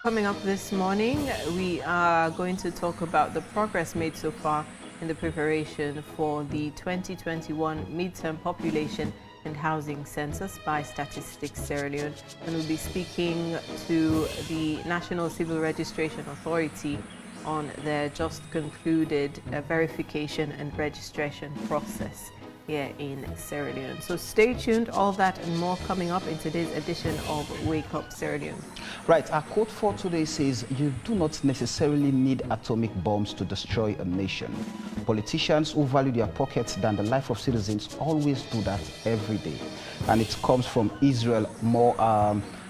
coming up this morning, we are going to talk about the progress made so far in the preparation for the 2021 midterm population and housing census by Statistics Sierra Leone, and we'll be speaking to the National Civil Registration Authority on their just concluded verification and registration process here in Sierra Leone. So stay tuned, all that and more coming up in today's edition of Wake Up Sierra Leone. Right, our quote for today says, you do not necessarily need atomic bombs to destroy a nation. Politicians who value their pockets than the life of citizens always do that every day. And it comes from Israel More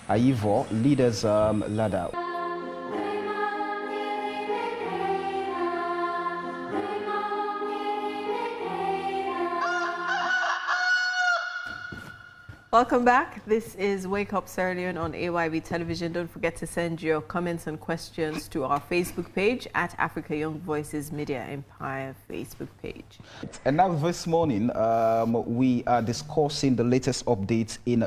Aivo, Leaders Ladder. Welcome back. This is Wake Up Sierra Leone on AYB Television. Don't forget to send your comments and questions to our Facebook page at Africa Young Voices Media Empire Facebook page. And now this morning, we are discussing the latest updates in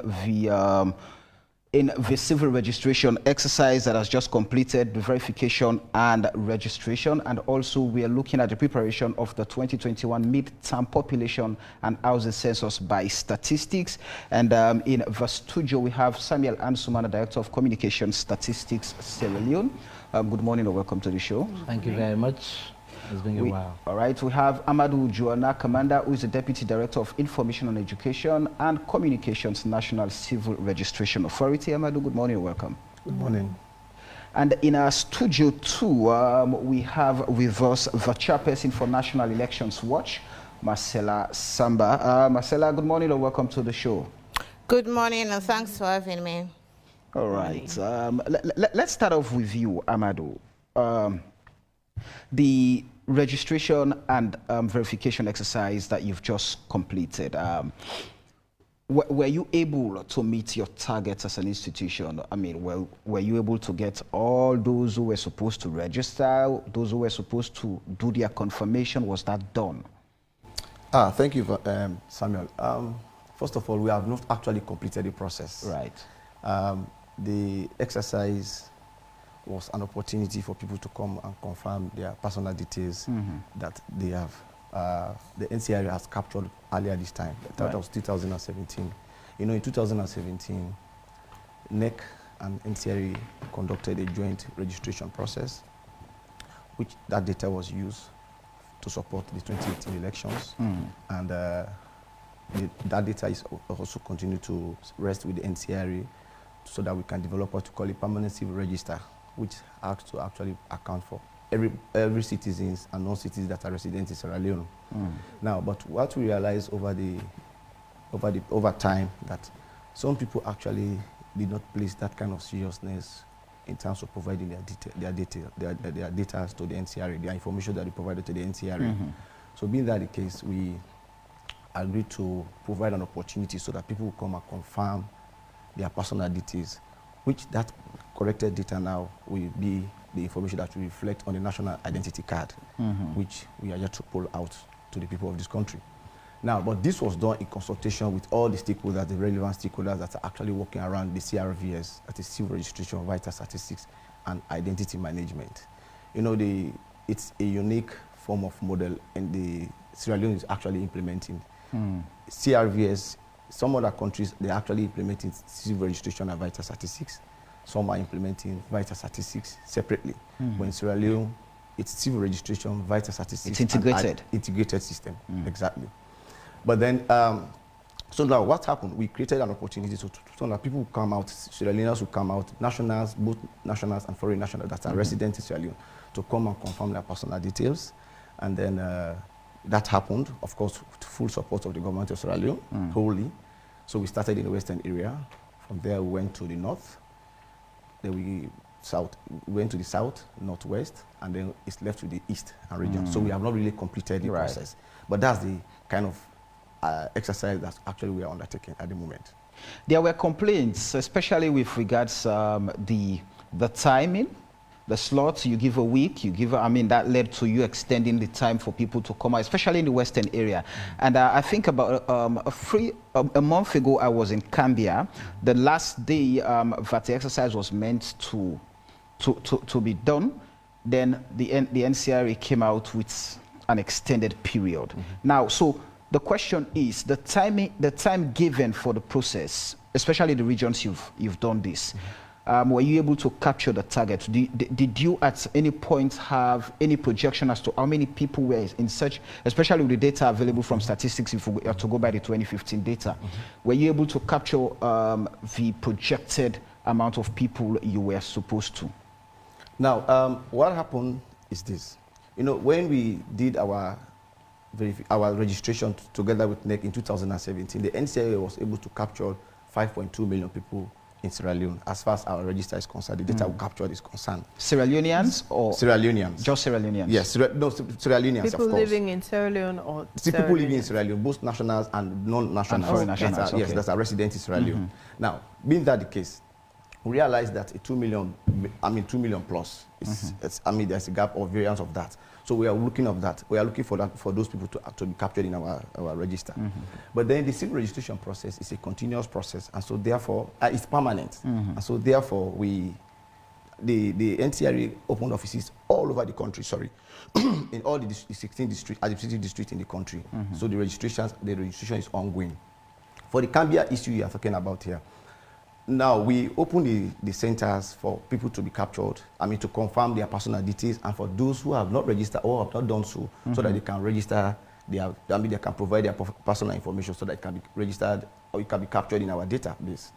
the civil registration exercise that has just completed, the verification and registration, and also we are looking at the preparation of the 2021 midterm population and housing census by Statistics. And in the studio we have Samuel Ansumana, Director of Communication Statistics Sierra Leone. Good morning and welcome to the show. Thank you very much. It's been a while. All right, we have Amadou Joanna Commander, who is the Deputy Director of Information and Education and Communications National Civil Registration Authority. Amadou, good morning and welcome. Good morning. And in our studio too, we have with us the Chairperson for National Elections Watch, Marcella Samba. Marcella, good morning and welcome to the show. Good morning and thanks for having me. All right, let's start off with you, Amadou. The registration and verification exercise that you've just completed, were you able to meet your targets as an institution? I mean, were you able to get all those who were supposed to register, those who were supposed to do their confirmation? Was that done? Thank you, Samuel. First of all, we have not actually completed the process. Right. The exercise was an opportunity for people to come and confirm their personal details that they have. The NCRA has captured earlier this time. That was 2017. You know, in 2017, NEC and NCRA conducted a joint registration process, which that data was used to support the 2018 elections. And that data is also continue to rest with the NCRA so that we can develop what we call a permanent civil register, which has to actually account for every citizens and non-citizens that are residents in Sierra Leone. Now, but what we realized over time that some people actually did not place that kind of seriousness in terms of providing their data to the NCRA, their information that they provided to the NCRA. So being that the case, we agreed to provide an opportunity so that people will come and confirm their personal details, which that corrected data now will be the information that will reflect on the national identity card, which we are yet to pull out to the people of this country. Now, but this was done in consultation with all the stakeholders, the relevant stakeholders that are actually working around the CRVS, that is Civil Registration, Vital Statistics, and Identity Management. You know, it's a unique form of model, and the Sierra Leone is actually implementing. CRVS, some other countries, they're actually implementing civil registration and vital statistics. Some are implementing vital statistics separately. But in Sierra Leone, it's civil registration, vital statistics. It's integrated. Integrated system, exactly. But then, so now what happened? We created an opportunity so that people who come out, Sierra Leoneans who come out, nationals, both nationals and foreign nationals that are residents in Sierra Leone, to come and confirm their personal details. And then that happened, of course, with full support of the government of Sierra Leone, wholly. So we started in the western area. From there, we went to the north. Then we went to the south, northwest, and then it's left to the east and region. So we have not really completed the process. But that's the kind of exercise that actually we are undertaking at the moment. There were complaints, especially with regards the timing. The slots, you give a week, I mean, that led to you extending the time for people to come out, especially in the western area. And I think about a month ago, I was in Cambia. The last day that the exercise was meant to to be done. Then the NCRA came out with an extended period. Now, so the question is the time given for the process, especially the regions you've done this. Were you able to capture the target? Did you at any point have any projection as to how many people were in search, especially with the data available from statistics, if we have to go by the 2015 data? Were you able to capture the projected amount of people you were supposed to? Now, what happened is this. You know, when we did our registration together with NEC in 2017, the NCRA was able to capture 5.2 million people in Sierra Leone. As far as our register is concerned, the data we captured is concerned. Sierra Leoneans or? Sierra Leoneans. Just Sierra Leoneans? Yes, Sierra Leoneans, people of course. living in Sierra Leone or people living in Sierra Leone, both nationals and non-nationals. And foreign nationals, Yes, that's our residents in Sierra Leone. Now, being that the case, we realized that 2 million plus, there's a gap or variance of that. So we are looking at that. We are looking for that, for those people to be captured in our register. But then the civil registration process is a continuous process, and so therefore it's permanent. And so therefore the NCRA opened offices all over the country. In all the 16 districts, administrative districts in the country. So the registration is ongoing. For the Cambia issue you are talking about here, now we open the centers for people to be captured, to confirm their personal details, and for those who have not registered or have not done so, so that they can register, they can provide their personal information so that it can be registered or it can be captured in our database.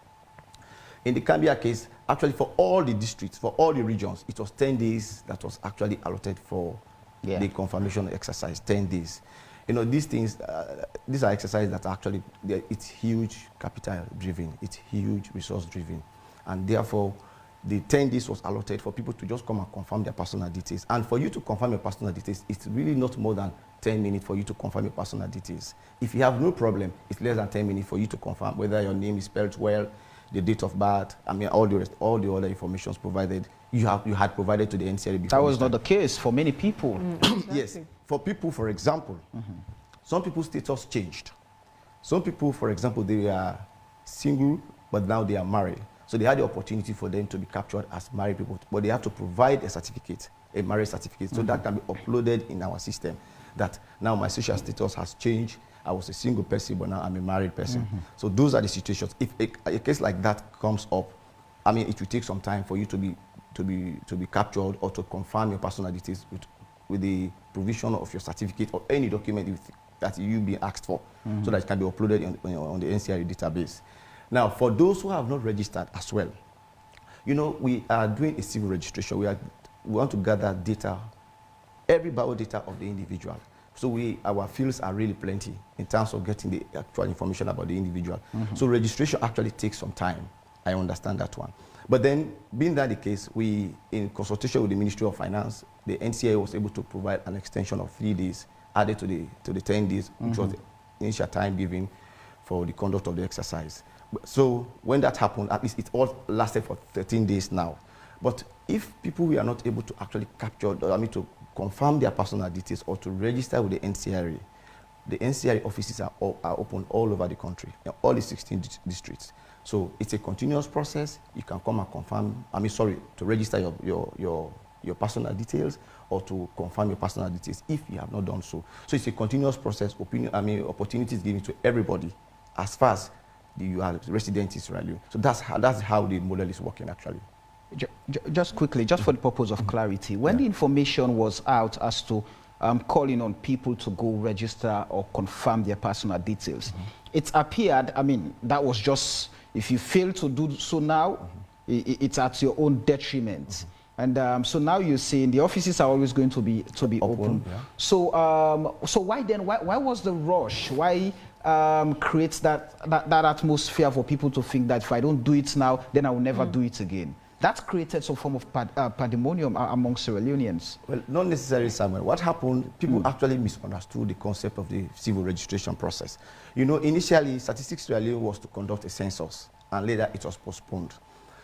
In the Cambia case, actually for all the districts, for all the regions, it was 10 days that was actually allotted for the confirmation exercise, 10 days. You know, these things, these are exercises that actually, it's huge capital driven, it's huge resource driven. And therefore, the 10 days was allotted for people to just come and confirm their personal details. And for you to confirm your personal details, it's really not more than 10 minutes for you to confirm your personal details. If you have no problem, it's less than 10 minutes for you to confirm whether your name is spelled well, the date of birth, all the other information provided, you had provided to the NCRA before. That was not the case for many people. Exactly. Yes. For people, for example, some people's status changed. Some people, for example, they are single, but now they are married. So they had the opportunity for them to be captured as married people, but they have to provide a certificate, a marriage certificate, so that can be uploaded in our system, that now my social status has changed. I was a single person, but now I'm a married person. So those are the situations. If a case like that comes up, it will take some time for you to be captured or to confirm your personal details with the provision of your certificate or any document that you being asked for, so that it can be uploaded on the NCRA database. Now, for those who have not registered as well, we are doing a civil registration. We want to gather data, every biodata of the individual. So our fields are really plenty in terms of getting the actual information about the individual. So registration actually takes some time. I understand that one. But then, being that the case, in consultation with the Ministry of Finance, the NCA was able to provide an extension of 3 days added to the 10 days, which was the initial time given for the conduct of the exercise. So when that happened, at least it all lasted for 13 days now. But if people were not able to actually capture, to confirm their personal details or to register with the NCRA offices are open all over the country, in all the 16 districts. So it's a continuous process. You can come and confirm, to register your personal details or to confirm your personal details if you have not done so. So it's a continuous process, opportunities given to everybody as far as you are resident in Sierra Leone. So that's how the model is working actually. Just quickly, just for the purpose of clarity, when the information was out as to calling on people to go register or confirm their personal details, it appeared, that was just, if you fail to do so now, it's at your own detriment. And so now you're saying the offices are always going to be open. Yeah. So why then? Why was the rush? Why create that atmosphere for people to think that if I don't do it now, then I will never do it again? That's created some form of pandemonium among Sierra Leoneans. Well, not necessarily, Samuel. What happened, people actually misunderstood the concept of the civil registration process. Initially, Statistics Sierra Leone was to conduct a census, and later it was postponed.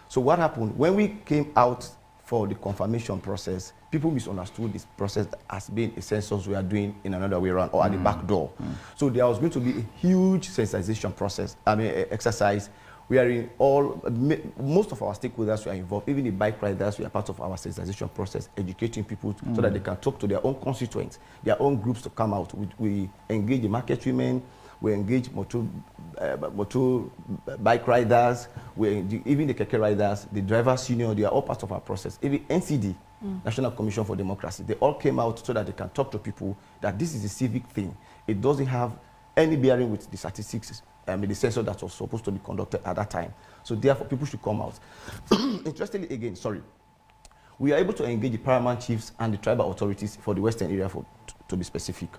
So what happened, when we came out for the confirmation process, people misunderstood this process as being a census we are doing in another way around or at the back door. So there was going to be a huge sensitization process, exercise, We are in all, most of our stakeholders were involved, even the bike riders were part of our sensitization process, educating people so that they can talk to their own constituents, their own groups to come out. We engage the market women, we engage motor bike riders, even the keke riders, the drivers union, they are all part of our process. Even NCD, National Commission for Democracy, they all came out so that they can talk to people that this is a civic thing. It doesn't have any bearing with the statistics, the census that was supposed to be conducted at that time. So therefore, people should come out. Interestingly, again, we are able to engage the paramount chiefs and the tribal authorities for the Western area, to be specific.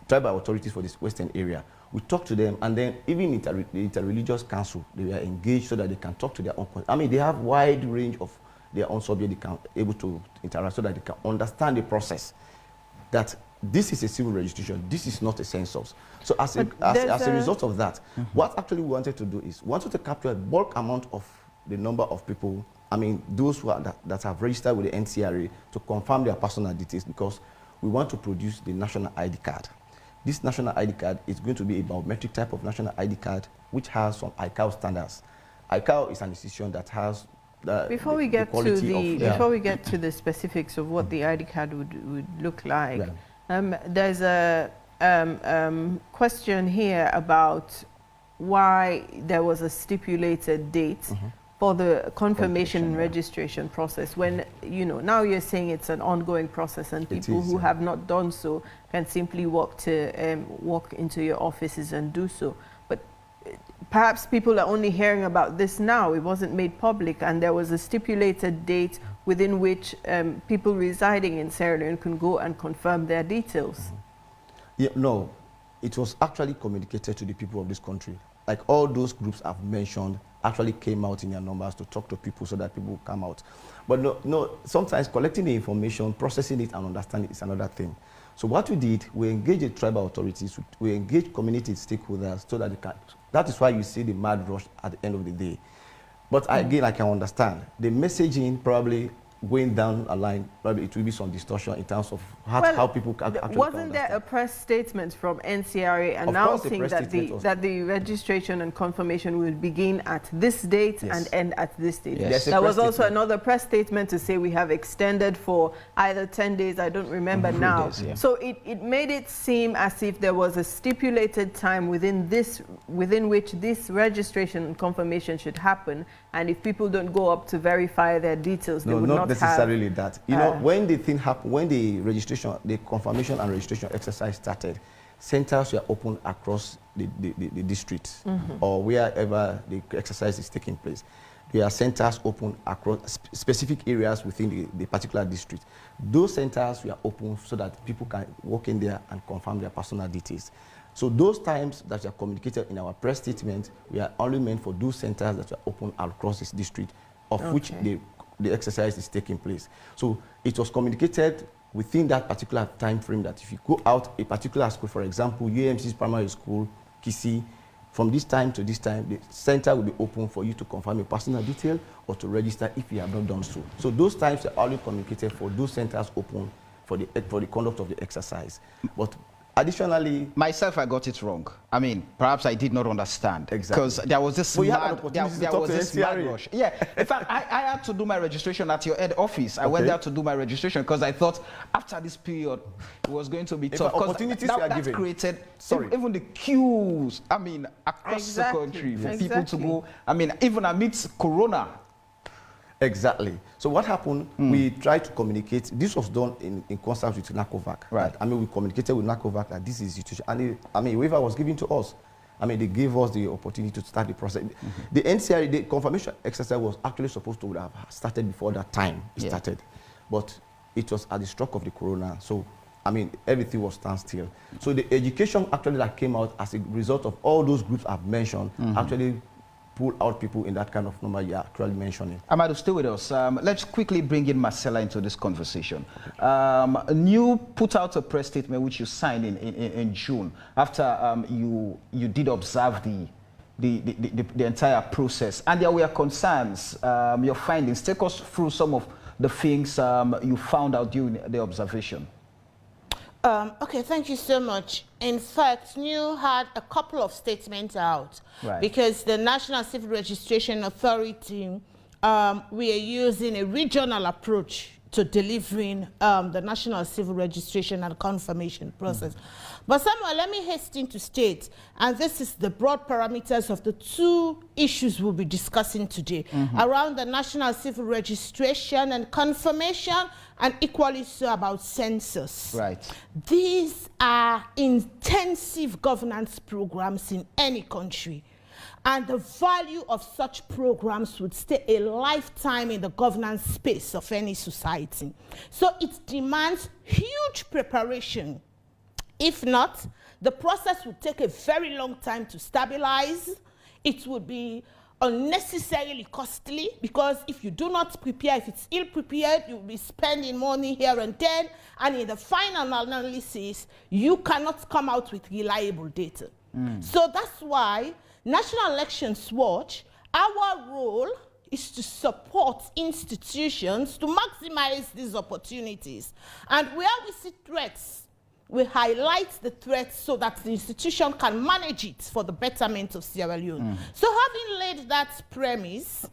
Tribal authorities for this Western area. We talk to them, and then even the interreligious council, they were engaged so that they can talk to their own. I mean, they have wide range of their own subject they can able to interact so that they can understand the process. That this is a civil registration, this is not a census. So as a result of that, what actually we wanted to do is we wanted to capture a bulk amount of the number of people, I mean, those who are that have registered with the NCRA to confirm their personal details, because we want to produce the national ID card. This national ID card is going to be a biometric type of national ID card, which has some ICAO standards. ICAO is an institution that has before we get to the specifics of what the ID card would look like, there's a question here about why there was a stipulated date for the confirmation and registration process, when, you know, now you're saying it's an ongoing process and people who have not done so can simply walk into your offices and do so. But perhaps people are only hearing about this now. It wasn't made public, and there was a stipulated date within which people residing in Sierra Leone can go and confirm their details. Yeah, no, it was actually communicated to the people of this country. Like all those groups I've mentioned actually came out in their numbers to talk to people so that people will come out. But no, sometimes collecting the information, processing it and understanding it is another thing. So what we did, we engaged the tribal authorities, we engaged community stakeholders so that they can, that is why you see the mad rush at the end of the day. But again, I can understand. The messaging probably going down a line, probably it will be some distortion in terms of how people can actually wasn't there a press statement from NCRA announcing that the registration and confirmation will begin at this date and end at this date? Yes. There was also another press statement to say we have extended for either 10 days, I don't remember now. Days, So it made it seem as if there was a stipulated time within which this registration and confirmation should happen, and if people don't go up to verify their details, they would not necessarily that. You know, when the thing happened, when the registration, the confirmation and registration exercise started, centers were open across the district or wherever the exercise is taking place. There are centers open across specific areas within the particular district. Those centers were open so that people can walk in there and confirm their personal details. So those times that are communicated in our press statement, we are only meant for those centers that are open across this district, of which the exercise is taking place. So it was communicated within that particular time frame that if you go out a particular school, for example, UMC's primary school, Kisi, from this time to this time, the center will be open for you to confirm your personal detail or to register if you have not done so. So those times are only communicated for those centers open for the conduct of the exercise. But additionally, myself, I got it wrong. I mean, perhaps I did not understand. Exactly. Because there was this mad rush. Yeah. In fact, I had to do my registration at your head office. I went there to do my registration because I thought after this period, it was going to be tough. Opportunities that created even the queues, I mean, across the country for people to go. I mean, even amidst Corona. Exactly. So what happened, we tried to communicate. This was done in concert with NACOVAC. Right. I mean, we communicated with NACOVAC that this is the situation. And I mean, waiver was given to us. I mean, they gave us the opportunity to start the process. The NCRA, the confirmation exercise was actually supposed to have started before that time started. But it was at the stroke of the Corona. So, I mean, everything was standstill. So the education actually that came out as a result of all those groups I've mentioned actually pull out people in that kind of number you're actually mentioning. Amadu, stay with us. Let's quickly bring in Marcella into this conversation. You put out a press statement which you signed in June after you did observe the entire process, and there were concerns, your findings. Take us through some of the things you found out during the observation. Okay, thank you so much. In fact, you had a couple of statements out because the National Civil Registration Authority, we are using a regional approach to delivering the National Civil Registration and Confirmation process. But Samuel, let me hasten to state, and this is the broad parameters of the two issues we'll be discussing today, around the National Civil Registration and Confirmation, and equally so about census. Right. These are intensive governance programs in any country. And the value of such programs would stay a lifetime in the governance space of any society. So it demands huge preparation. If not, the process would take a very long time to stabilize. It would be unnecessarily costly, because if you do not prepare, if it's ill prepared, you'll be spending money here and there, and in the final analysis, you cannot come out with reliable data. So that's why National Elections Watch, our role is to support institutions to maximize these opportunities. And where we see threats, we highlight the threats so that the institution can manage it for the betterment of Sierra Leone. So having laid that premise,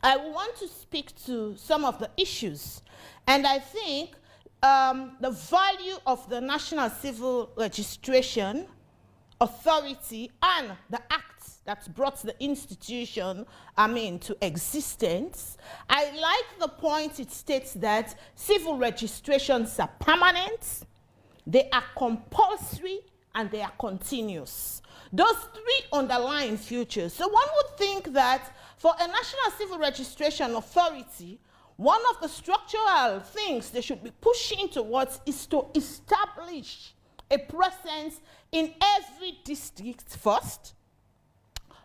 I want to speak to some of the issues. And I think the value of the National Civil Registration Authority and the act that brought the institution, to existence. I like the point it states that civil registrations are permanent, they are compulsory, and they are continuous. Those three underlying features. So one would think that for a National Civil Registration Authority, one of the structural things they should be pushing towards is to establish a presence in every district first,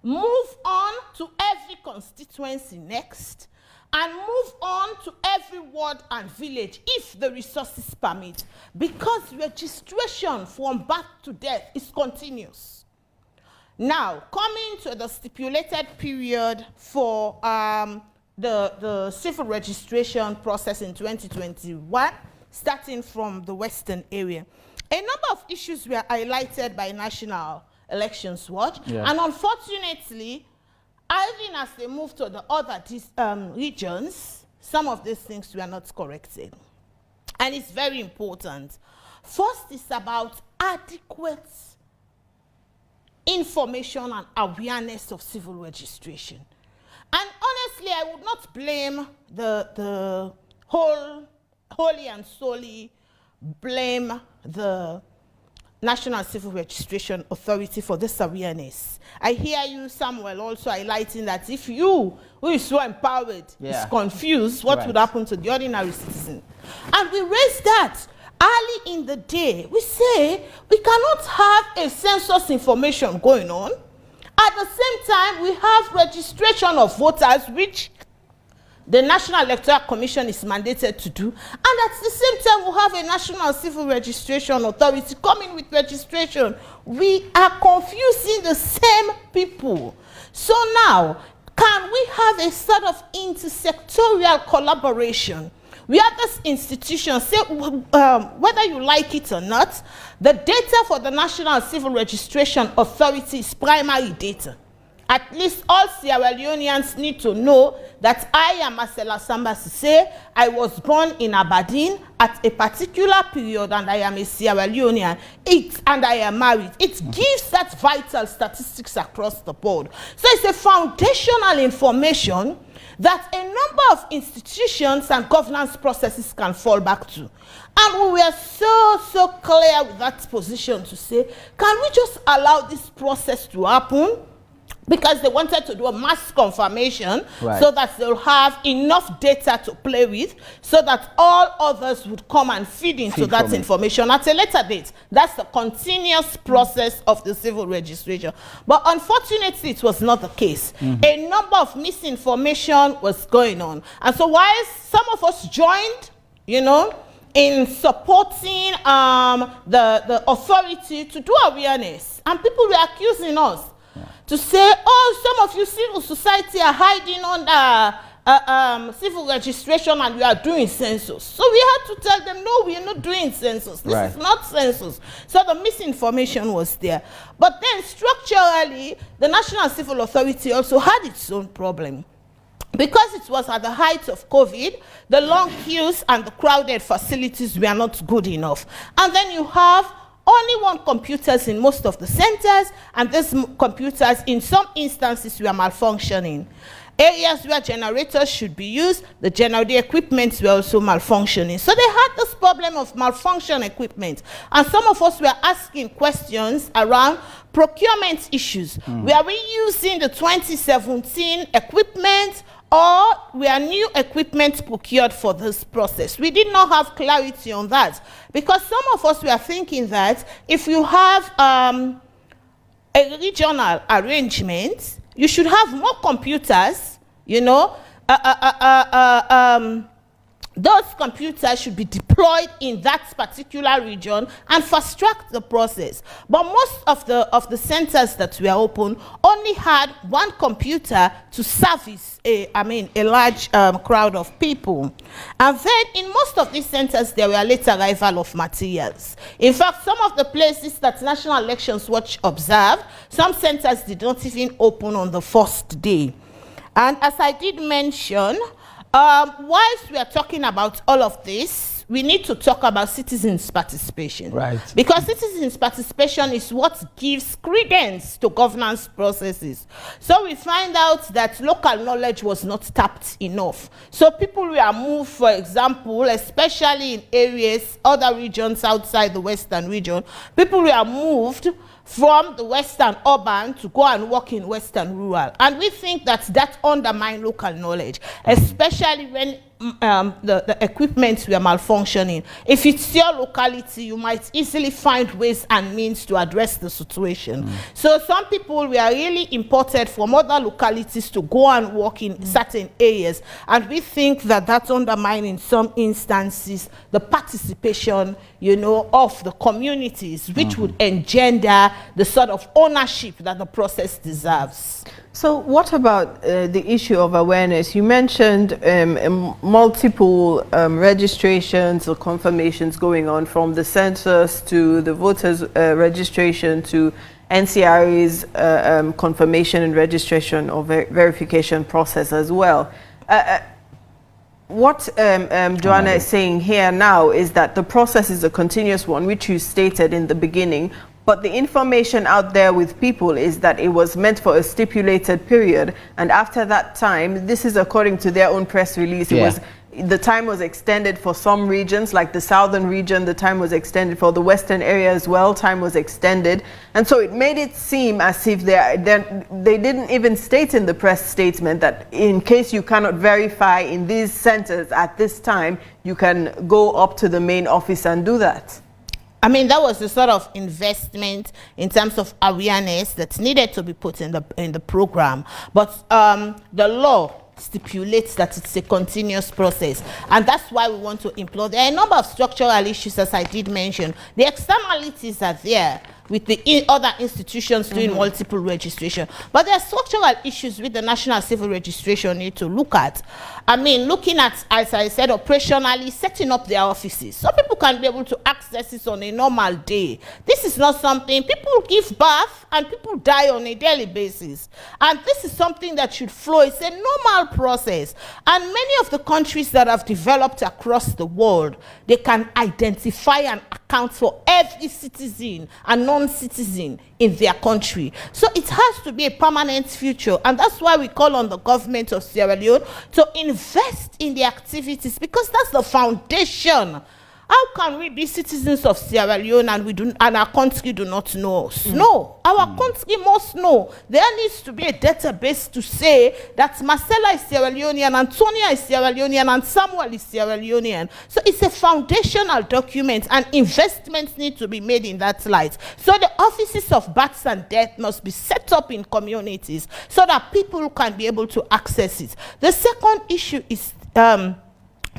move on to every constituency next, and move on to every ward and village if the resources permit, because registration from birth to death is continuous. Now, coming to the stipulated period for the civil registration process in 2021, starting from the Western area. A number of issues were highlighted by National Elections Watch, and unfortunately, even as they moved to the other regions, some of these things were not corrected. And it's very important. First is about adequate information and awareness of civil registration. And honestly, I would not blame the wholly and solely blame the National Civil Registration Authority for this awareness. I hear you, Samuel, also highlighting that if you, who is so empowered, is confused, what would happen to the ordinary citizen? And we raised that early in the day. We say we cannot have a census information going on. At the same time, we have registration of voters, which the National Electoral Commission is mandated to do. And at the same time, we have a National Civil Registration Authority coming with registration. We are confusing the same people. So now, can we have a sort of intersectorial collaboration where this institution say, whether you like it or not, the data for the National Civil Registration Authority is primary data. At least all Sierra Leoneans need to know that I am Marcella Samba Sise. I was born in Aberdeen at a particular period, and I am a Sierra Leonean. And I am married. It gives that vital statistics across the board. So it's a foundational information that a number of institutions and governance processes can fall back to. And we were so clear with that position to say, can we just allow this process to happen? Because they wanted to do a mass confirmation so that they'll have enough data to play with so that all others would come and feed into that information at a later date. That's the continuous process of the civil registration. But unfortunately, it was not the case. A number of misinformation was going on. And so while some of us joined, in supporting the authority to do awareness, and people were accusing us to say, oh, some of you civil society are hiding under civil registration and we are doing census. So we had to tell them, no, we are not doing census. This is not census. So the misinformation was there. But then structurally, the National Civil Authority also had its own problem. Because it was at the height of COVID, the long queues and the crowded facilities were not good enough. And then you have only one computers in most of the centers, and these computers in some instances were malfunctioning. Areas where generators should be used, the equipment were also malfunctioning. So they had this problem of malfunction equipment. And some of us were asking questions around procurement issues. Were we using the 2017 equipment, or were new equipment procured for this process? We did not have clarity on that, because some of us were thinking that if you have a regional arrangement, you should have more computers, you know. Those computers should be deployed in that particular region and fast track the process. But most of the centers that were open only had one computer to service a large crowd of people. And then in most of these centers, there were late arrival of materials. In fact, some of the places that National Elections Watch observed, some centers did not even open on the first day. And as I did mention, whilst we are talking about all of this, we need to talk about citizens' participation. Right. Because citizens' participation is what gives credence to governance processes. So we find out that local knowledge was not tapped enough. So people were moved, for example, especially in areas, other regions outside the Western region, people were moved from the Western urban to go and work in Western rural. And we think that undermines local knowledge, especially when the equipment were malfunctioning. If it's your locality, you might easily find ways and means to address the situation. So some people were really imported from other localities to go and work in certain areas. And we think that undermines in some instances the participation, you know, of the communities, which would engender the sort of ownership that the process deserves. So what about the issue of awareness? You mentioned multiple registrations or confirmations going on, from the census to the voters registration to NCRA's confirmation and registration or verification process as well. What Joanna is saying here now is that the process is a continuous one, which you stated in the beginning, but the information out there with people is that it was meant for a stipulated period, and after that time, this is according to their own press release, the time was extended for some regions, like the southern region, the time was extended for the western area as well, time was extended. And so it made it seem as if they didn't even state in the press statement that in case you cannot verify in these centers at this time, you can go up to the main office and do that. I mean, that was the sort of investment in terms of awareness that needed to be put in the program. But the law stipulates that it's a continuous process, and that's why we want to implore. There are a number of structural issues, as I did mention. The externalities are there with the other institutions doing multiple registration, but there are structural issues with the National Civil Registration need to look at. I mean, looking at, as I said, operationally setting up their offices so people can be able to access it on a normal day. This is not something, people give birth and people die on a daily basis, and this is something that should flow. It's a normal process, and many of the countries that have developed across the world, they can identify and account for every citizen and non-citizen in their country. So it has to be a permanent future, and that's why we call on the government of Sierra Leone to invest in the activities, because that's the foundation. How can we be citizens of Sierra Leone and our country do not know us? No, our country must know. There needs to be a database to say that Marcella is Sierra Leonean, Antonia is Sierra Leonean, and Samuel is Sierra Leonean. So it's a foundational document, and investments need to be made in that light. So the offices of births and death must be set up in communities so that people can be able to access it. The second issue is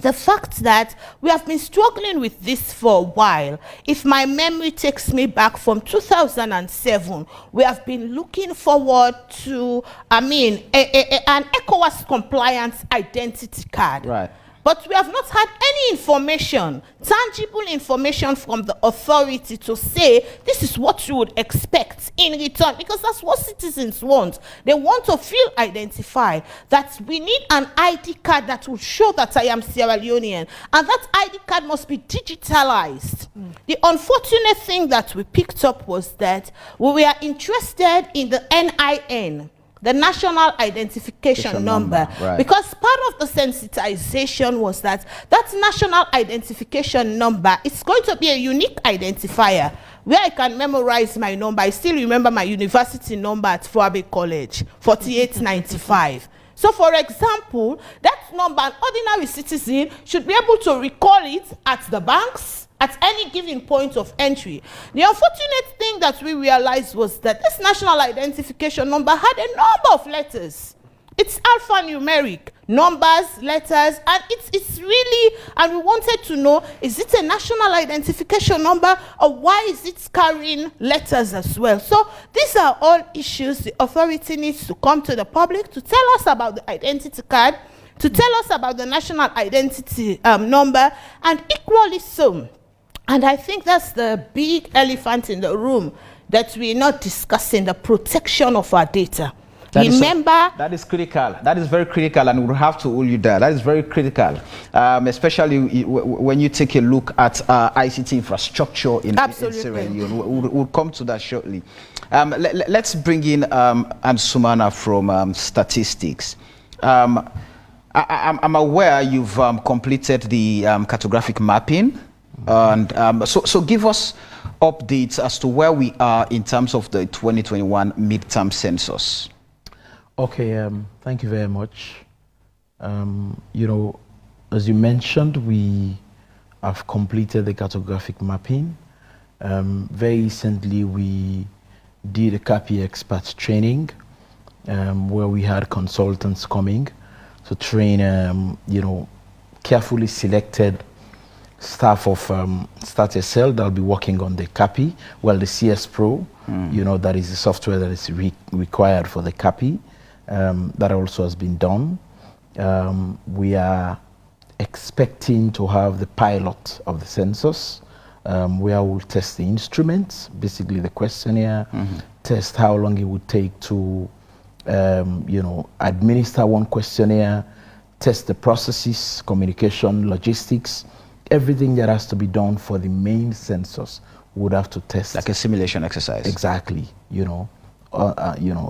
the fact that we have been struggling with this for a while. If my memory takes me back from 2007, we have been looking forward to, an ECOWAS compliance identity card. Right. But we have not had any information, tangible information from the authority to say this is what you would expect in return, because that's what citizens want. They want to feel identified, that we need an ID card that will show that I am Sierra Leonean, and that ID card must be digitalized. The unfortunate thing that we picked up was that we were interested in the NIN, the National Identification Number. Right. Because part of the sensitization was that National Identification Number is going to be a unique identifier where I can memorize my number. I still remember my university number at Fuabe College, 4895. So, for example, that number, an ordinary citizen should be able to recall it at the banks, at any given point of entry. The unfortunate thing that we realized was that this national identification number had a number of letters. It's alphanumeric, numbers, letters, and it's really, and we wanted to know, is it a national identification number, or why is it carrying letters as well? So these are all issues the authority needs to come to the public to tell us about the identity card, to tell us about the national identity number, and equally so. And I think that's the big elephant in the room that we're not discussing, the protection of our data. Remember, that is critical. That is very critical, and we'll have to hold you there. That is very critical, especially when you take a look at ICT infrastructure in Sierra Leone. We'll come to that shortly. Let's bring in Ansumana from statistics. I'm aware you've completed the cartographic mapping, and so give us updates as to where we are in terms of the 2021 midterm census. Okay, thank you very much. You know, as you mentioned, we have completed the cartographic mapping. Very recently, we did a CAPI experts training where we had consultants coming to train, you know, carefully selected staff of StatSL that'll be working on the CAPI, well, the CS Pro, you know, that is the software that is required for the CAPI. That also has been done. We are expecting to have the pilot of the census, where we'll test the instruments, basically the questionnaire, test how long it would take to, you know, administer one questionnaire, test the processes, communication, logistics, everything that has to be done for the main census would have to test. Like a simulation exercise. Exactly, you know,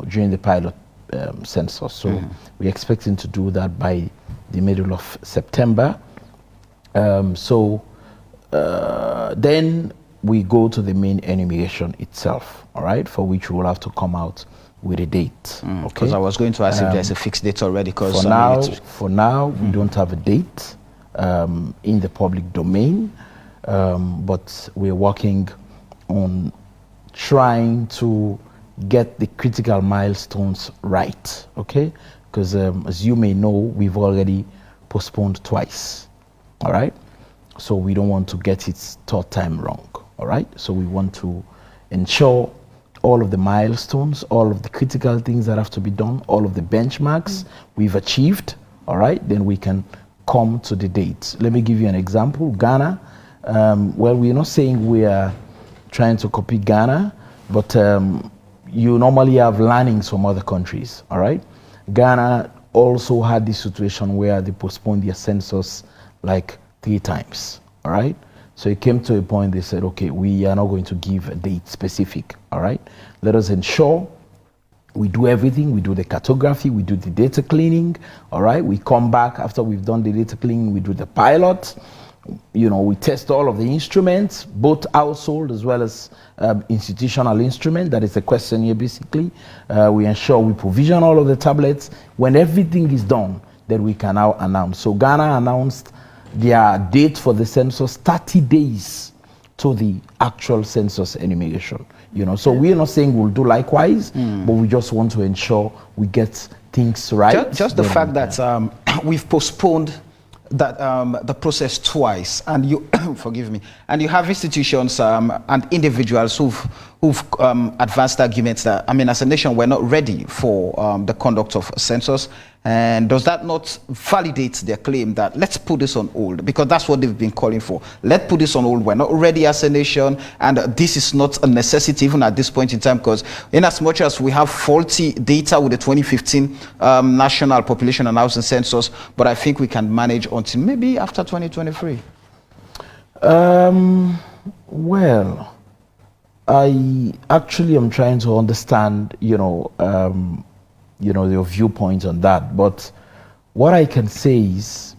during the pilot census. So we're expecting to do that by the middle of September. Then we go to the main enumeration itself, all right, for which we will have to come out with a date. Okay. Because I was going to ask if there's a fixed date already. Because for now, we don't have a date in the public domain, but we're working on trying to get the critical milestones right, okay? Because as you may know, we've already postponed twice, all right? So we don't want to get it third time wrong, all right? So we want to ensure all of the milestones, all of the critical things that have to be done, all of the benchmarks we've achieved, all right? Then we can come to the dates. Let me give you an example. Ghana, well, we're not saying we are trying to copy Ghana, but you normally have learnings from other countries, all right? Ghana also had this situation where they postponed their census like 3 times, all right? So it came to a point they said, okay, we are not going to give a date specific, all right? Let us ensure we do everything. We do the cartography, we do the data cleaning, all right? We come back after we've done the data cleaning, we do the pilot. You know, we test all of the instruments, both household as well as institutional instrument. That is the questionnaire, basically. We ensure we provision all of the tablets. When everything is done, then we can now announce. So Ghana announced their date for the census 30 days to the actual census enumeration. You know, so we're not saying we'll do likewise, but we just want to ensure we get things right. Just the fact that we've postponed that the process twice, and you forgive me, and you have institutions and individuals who've advanced arguments that, I mean, as a nation, we're not ready for the conduct of a census. And does that not validate their claim that let's put this on hold? Because that's what they've been calling for. Let's put this on hold. We're not ready as a nation, and this is not a necessity even at this point in time, because in as much as we have faulty data with the 2015 National Population and Housing Census, but I think we can manage until maybe after 2023. Well, I actually am trying to understand, your viewpoint on that. But what I can say is,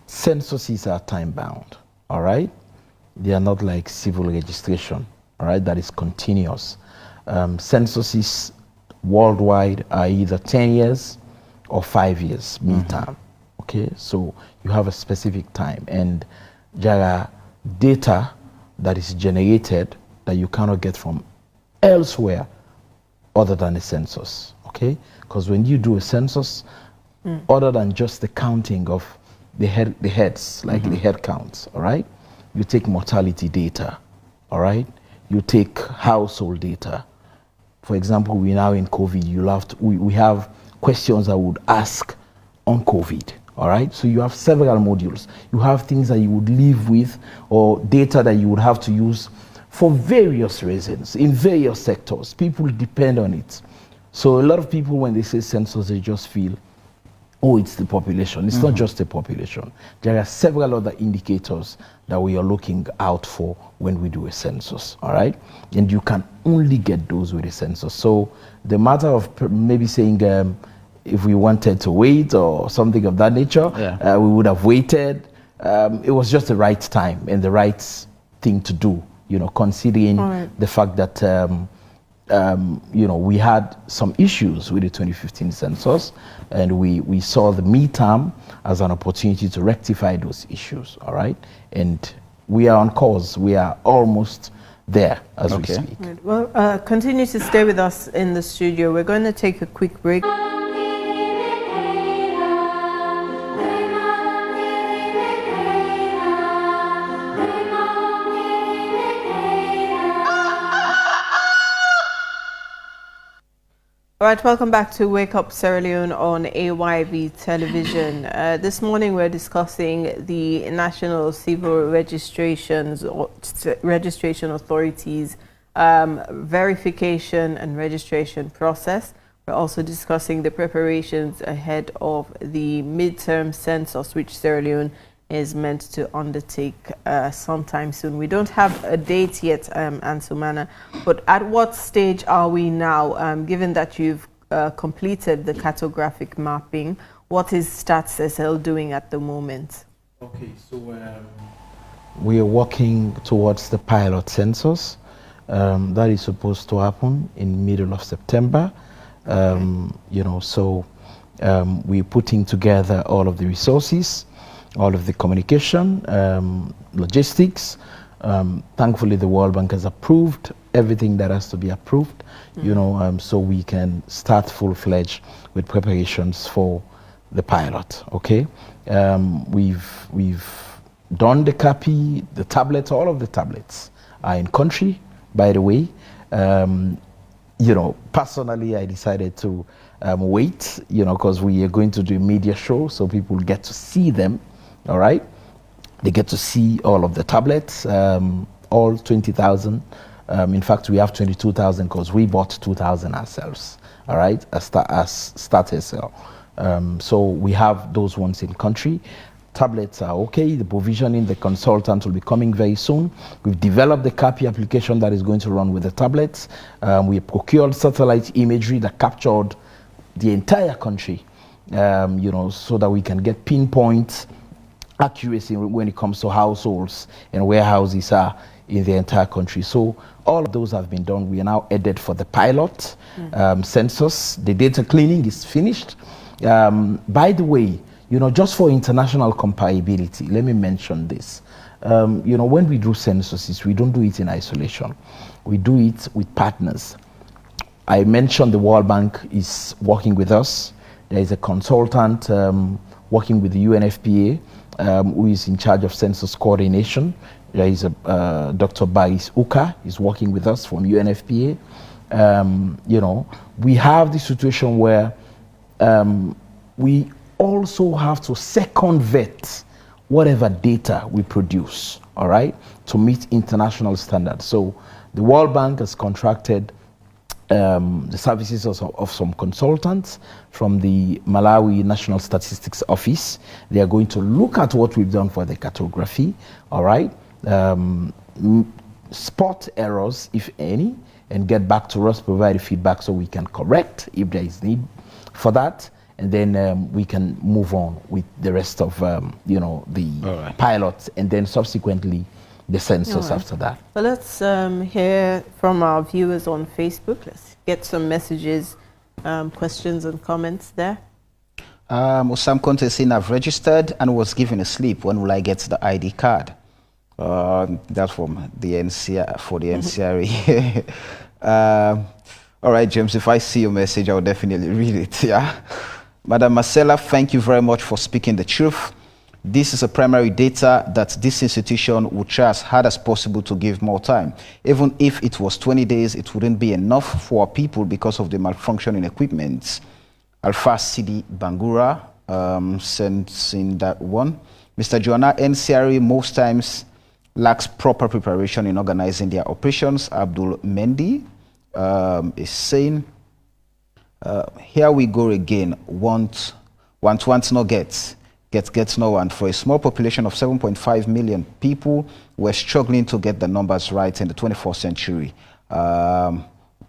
censuses are time bound. All right, they are not like civil registration. All right, that is continuous. Censuses worldwide are either 10 years or 5 years midterm. Okay, so you have a specific time, and there are data that is generated that you cannot get from elsewhere other than a census. Okay, because when you do a census, other than just the counting of the heads, like the head counts, all right, you take mortality data, all right, you take household data. For example, we now in COVID, we have questions I would ask on COVID. All right, so you have several modules. You have things that you would live with, or data that you would have to use for various reasons in various sectors. People depend on it. So a lot of people, when they say census, they just feel, oh, it's the population. It's not just the population. There are several other indicators that we are looking out for when we do a census, all right? And you can only get those with a census. So the matter of maybe saying, if we wanted to wait or something of that nature, we would have waited. It was just the right time and the right thing to do, considering the fact that, we had some issues with the 2015 census, and we saw the midterm as an opportunity to rectify those issues, all right? And we are on course. We are almost there as we speak. Right. Well, continue to stay with us in the studio. We're going to take a quick break. All right, welcome back to Wake Up Sierra Leone on AYV Television. This morning we're discussing the National Civil Registration Authority's verification and registration process. We're also discussing the preparations ahead of the midterm census, which Sierra Leone is meant to undertake sometime soon. We don't have a date yet, Ansumana, but at what stage are we now, given that you've completed the cartographic mapping? What is StatsSL doing at the moment? Okay, so we are working towards the pilot census. That is supposed to happen in middle of September. So we're putting together all of the resources, all of the communication, logistics. Thankfully, the World Bank has approved everything that has to be approved, so we can start full-fledged with preparations for the pilot. Okay, we've done the copy, the tablets, all of the tablets are in country. By the way, personally, I decided to wait, because we are going to do a media show, so people get to see them. All right, they get to see all of the tablets, all 20,000. In fact, we have 22,000 because we bought 2,000 ourselves. All right, as StatsSL. So we have those ones in country. Tablets are okay. The provisioning, the consultant will be coming very soon. We've developed the copy application that is going to run with the tablets. We procured satellite imagery that captured the entire country, so that we can get pinpoint accuracy when it comes to households and where houses are in the entire country. So all of those have been done. We are now headed for the pilot census. The data cleaning is finished. By the way, just for international comparability, let me mention this. When we do censuses, we don't do it in isolation. We do it with partners. I mentioned the World Bank is working with us. There is a consultant working with the UNFPA, who is in charge of census coordination. There is a Dr. Baris Uka is working with us from UNFPA. You know, we have the situation where we also have to second vet whatever data we produce, all right, to meet international standards. So the World Bank has contracted the services of some consultants from the Malawi National Statistics Office. They are going to look at what we've done for the cartography, all right, spot errors, if any, and get back to us, provide feedback so we can correct if there is need for that. And then we can move on with the rest of, you know, the pilots, and then subsequently the census after that. So let's hear from our viewers on Facebook. Let's get some messages, questions and comments there. Osam Conte saying, I've registered and was given a slip. When will I get the ID card? That's from the NCR, for the NCRE. All right, James, if I see your message, I'll definitely read it, yeah? Madam Marcella, thank you very much for speaking the truth. This is a primary data that this institution would try as hard as possible to give more time. Even if it was 20 days, it wouldn't be enough for our people because of the malfunctioning equipment. Alpha CD Bangura sends in that one. Mr. Joanna, NCRE most times lacks proper preparation in organizing their operations. Abdul Mendy is saying, here we go again. Want no gets no one. For a small population of 7.5 million people, we're struggling to get the numbers right in the 21st century. A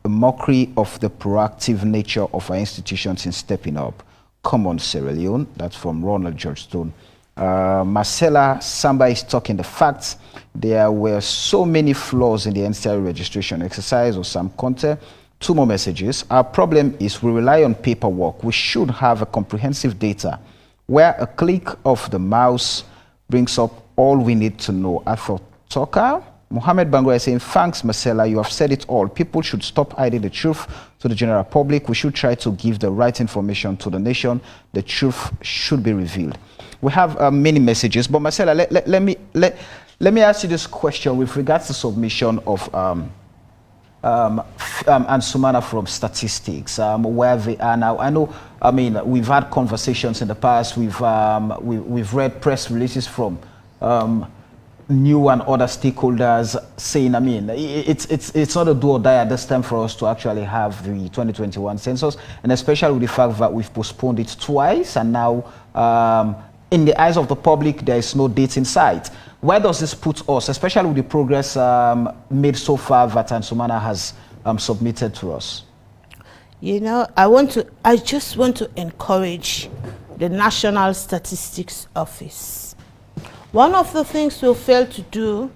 mockery of the proactive nature of our institutions in stepping up. Come on, Sierra Leone. That's from Ronald Georgestone. Marcella Samba is talking the facts. There were so many flaws in the NCRE registration exercise, or some content. Two more messages. Our problem is we rely on paperwork. We should have a comprehensive data where a click of the mouse brings up all we need to know. Arthur Toka, Mohammed Bangura is saying, thanks, Marcella, you have said it all. People should stop hiding the truth to the general public. We should try to give the right information to the nation. The truth should be revealed. We have many messages, but Marcella, let me ask you this question with regards to submission of and Sumana from statistics, where they are now. I know, I mean, we've had conversations in the past. We've read press releases from new and other stakeholders saying, I mean, it's not a do or die at this time for us to actually have the 2021 census, and especially with the fact that we've postponed it twice, and now in the eyes of the public, there is no date in sight. Where does this put us, especially with the progress made so far that Ansumana has submitted to us? You know, I just want to encourage the National Statistics Office. One of the things we fail to do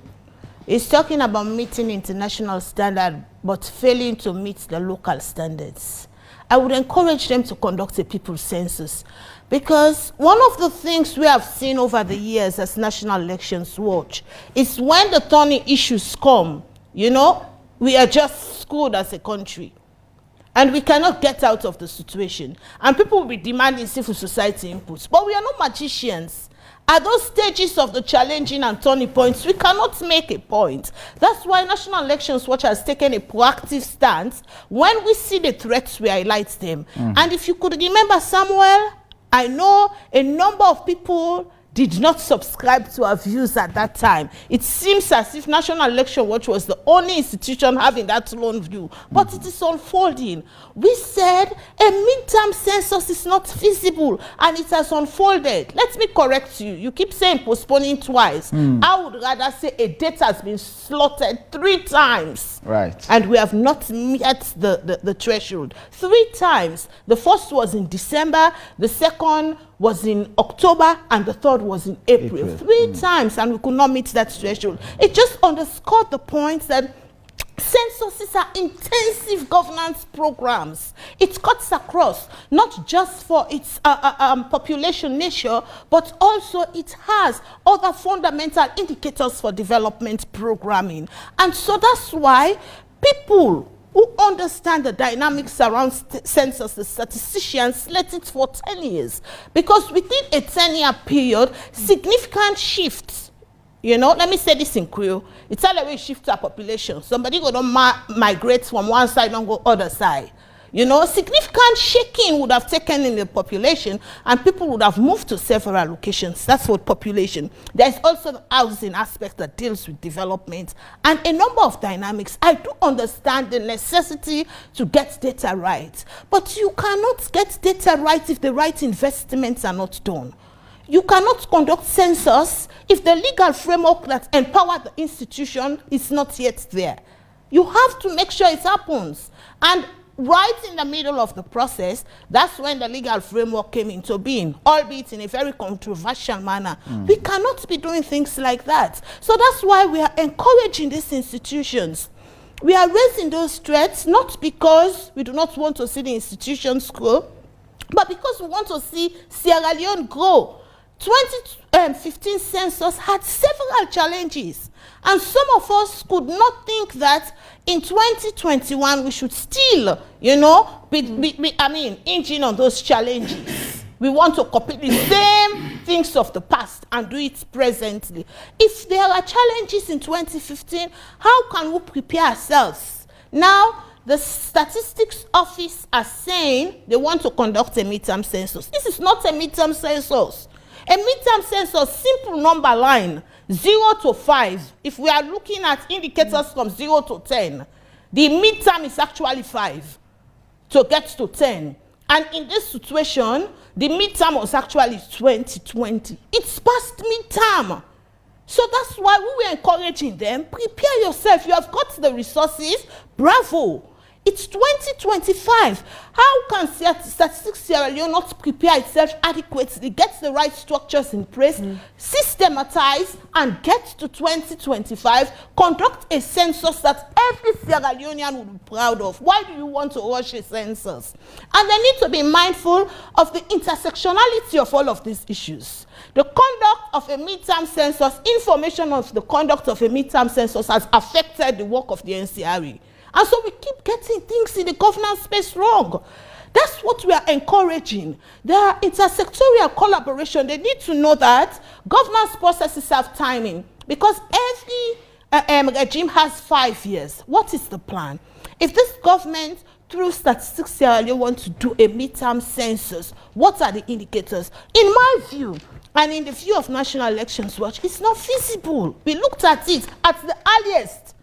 is talking about meeting international standard, but failing to meet the local standards. I would encourage them to conduct a people's census, because one of the things we have seen over the years as National Elections Watch is when the thorny issues come, you know, we are just screwed as a country. And we cannot get out of the situation. And people will be demanding civil society inputs. But we are not magicians. At those stages of the challenging and turning points, we cannot make a point. That's why National Elections Watch has taken a proactive stance. When we see the threats, we highlight them. And if you could remember, Samuel, I know a number of people did not subscribe to our views at that time. It seems as if National Election Watch was the only institution having that lone view, but it is unfolding. We said a midterm census is not feasible, and it has unfolded. Let me correct you. You keep saying postponing twice. I would rather say a date has been slotted 3 times. Right. And we have not met the threshold. 3 times. The first was in December, the second was in October, and the third was in April. 3 times, and we could not meet that threshold. It just underscored the point that censuses are intensive governance programs. It cuts across, not just for its population nature, but also it has other fundamental indicators for development programming. And so that's why people who understand the dynamics around census, the statisticians, let it for 10 years. Because within a 10-year period, significant shifts, you know, let me say this in Creole, it's all the way shift to our population. Somebody go to migrate from one side and go other side. You know, significant shaking would have taken in the population and people would have moved to several locations. That's what population. There's also the housing aspect that deals with development and a number of dynamics. I do understand the necessity to get data right, but you cannot get data right if the right investments are not done. You cannot conduct census if the legal framework that empowers the institution is not yet there. You have to make sure it happens. And right in the middle of the process, that's when the legal framework came into being, albeit in a very controversial manner. We cannot be doing things like that. So that's why we are encouraging these institutions. We are raising those threats not because we do not want to see the institutions grow, but because we want to see Sierra Leone grow. 2015 census had several challenges, and some of us could not think that in 2021 we should still, you know, hinging on those challenges. We want to copy the same things of the past and do it presently. If there are challenges in 2015, how can we prepare ourselves? Now, the statistics office are saying they want to conduct a midterm census. This is not a midterm census. A midterm census, simple number line, 0 to 5. If we are looking at indicators from 0 to 10, the midterm is actually 5 to get to 10. And in this situation, the midterm was actually 2020. It's past midterm. So that's why we were encouraging them, prepare yourself. You have got the resources, bravo. It's 2025. How can Statistics Sierra Leone not prepare itself adequately, get the right structures in place, systematize, and get to 2025, conduct a census that every Sierra Leonean would be proud of? Why do you want to rush a census? And they need to be mindful of the intersectionality of all of these issues. The conduct of a midterm census, information of the conduct of a midterm census has affected the work of the NCRE. And so we keep getting things in the governance space wrong. That's what we are encouraging. There are intersectorial collaboration. They need to know that governance processes have timing, because every regime has 5 years. What is the plan? If this government, through Statistics Sierra Leone, want to do a midterm census, what are the indicators? In my view, and in the view of National Elections Watch, it's not feasible. We looked at it at the earliest.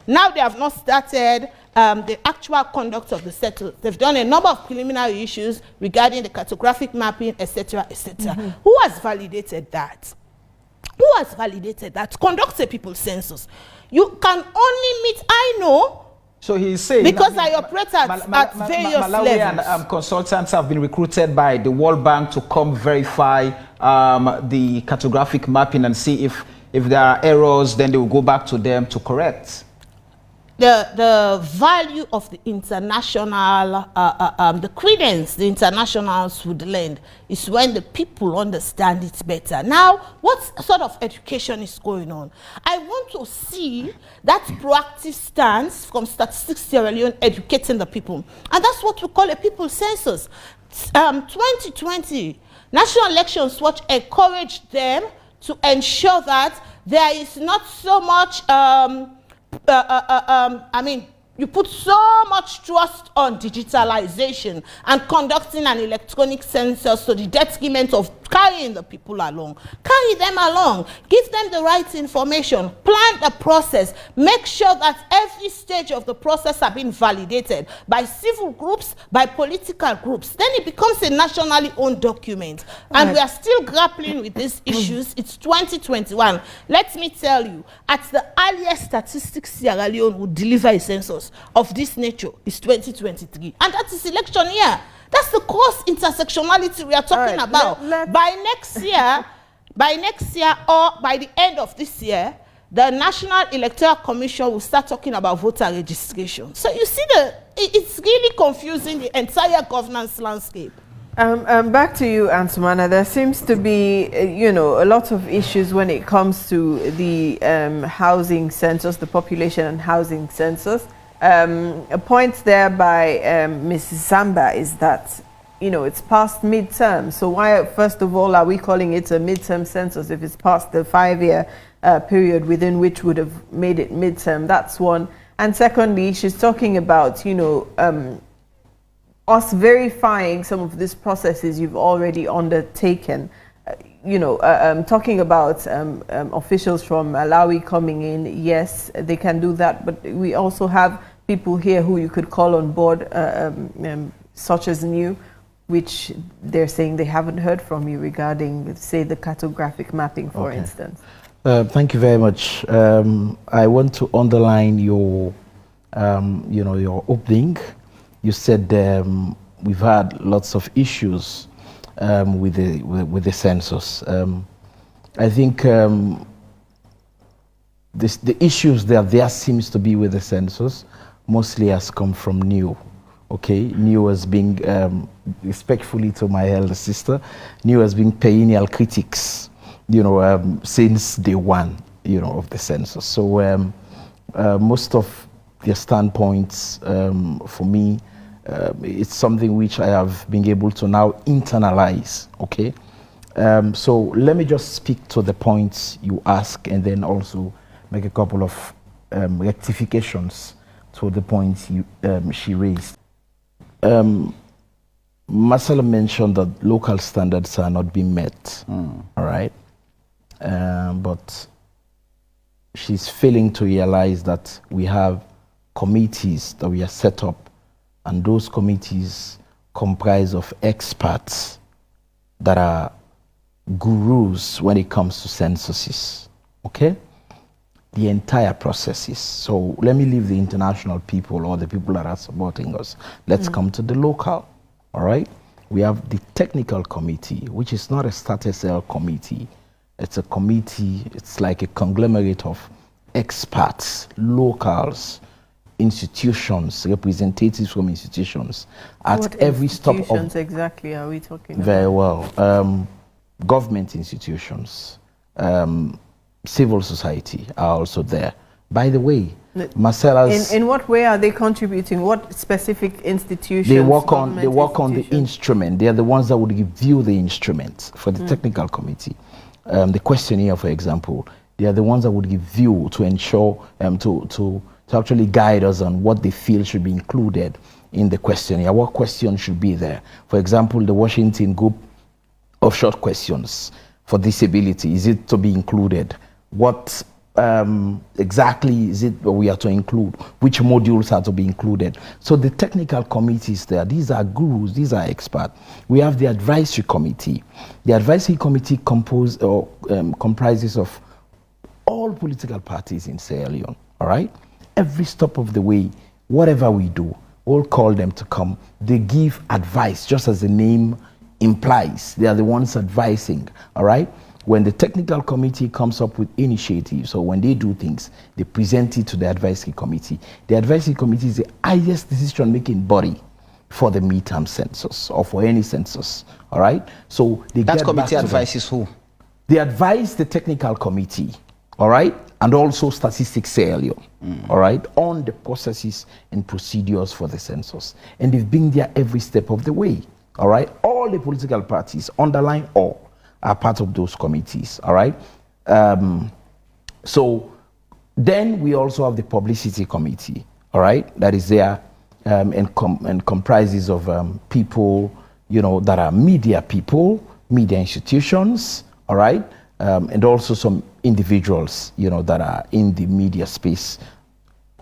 Now they have not started the actual conduct of the census. They've done a number of preliminary issues regarding the cartographic mapping, etc., etc. Who has validated that? Who has validated that? Conduct a people's census. You can only meet, I know. So he's saying, because I operate at various levels. And consultants have been recruited by the World Bank to come verify the cartographic mapping and see if there are errors, then they will go back to them to correct. The value of the international, the credence the internationals would lend is when the people understand it better. Now, what sort of education is going on? I want to see that proactive stance from Statistics Sierra Leone educating the people. And that's what we call a people census. 2020, National Elections Watch encouraged them to ensure that there is not so much you put so much trust on digitalization and conducting an electronic census to the detriment of carrying the people along. Carry them along. Give them the right information. Plan the process. Make sure that every stage of the process has been validated by civil groups, by political groups. Then it becomes a nationally owned document. And we are still grappling with these issues. It's 2021. Let me tell you, at the earliest Statistics Sierra Leone would deliver a census of this nature is 2023. And that is election year. That's the cross intersectionality we are talking about. By next year, or by the end of this year, the National Electoral Commission will start talking about voter registration. So you see, it's really confusing the entire governance landscape. Back to you, Ansumana. There seems to be, a lot of issues when it comes to the housing census, the population and housing census. A point there by Mrs. Samba is that, you know, it's past midterm. So why, first of all, are we calling it a midterm census if it's past the 5-year period within which would have made it midterm? That's one. And secondly, she's talking about, you know, us verifying some of these processes you've already undertaken. You know, talking about officials from Malawi coming in, yes, they can do that, but we also have people here who you could call on board, such as new, which they're saying they haven't heard from you regarding, say, the cartographic mapping, for instance. Thank you very much. I want to underline your, you know, your opening. You said we've had lots of issues with the census. I think the issues that there seems to be with the census mostly has come from new. Okay, new has been, respectfully to my elder sister, new has been perennial critics, you know, since day one, you know, of the census. So most of their standpoints, for me, it's something which I have been able to now internalize. Okay, so let me just speak to the points you ask, and then also make a couple of rectifications to the points she raised. Marcella mentioned that local standards are not being met, all right? But she's failing to realize that we have committees that we have set up, and those committees comprise of experts that are gurus when it comes to censuses, okay? The entire processes. So let me leave the international people or the people that are supporting us. Let's come to the local, all right? We have the technical committee, which is not a status cell committee. It's a committee, it's like a conglomerate of experts, locals, institutions, representatives from institutions. At What every stop of... institutions exactly are we talking about? Very well. Government institutions, civil society are also there. By the way, Marcella's... In what way are they contributing? What specific institutions? They work on the instrument. They are the ones that would review the instrument for the technical committee. The questionnaire, for example, they are the ones that would review to ensure, to actually guide us on what they feel should be included in the questionnaire, what questions should be there. For example, the Washington group of short questions for disability, is it to be included? What exactly is it we are to include? Which modules are to be included? So the technical committees there, these are gurus, these are experts. We have the advisory committee. The advisory committee comprises of all political parties in Sierra Leone, all right? Every stop of the way, whatever we do, we'll call them to come. They give advice, just as the name implies. They are the ones advising, all right? When the technical committee comes up with initiatives, or when they do things, they present it to the advisory committee. The advisory committee is the highest decision-making body for the midterm census, or for any census, all right? So they that get committee back to advises who? They advise the technical committee, all right? And also Statistics Sierra Leone, all right? On the processes and procedures for the census. And they've been there every step of the way, all right? All the political parties, underline all, are part of those committees, all right? So then we also have the publicity committee, all right? That is there and comprises of people, you know, that are media people, media institutions, all right? And also some individuals, you know, that are in the media space.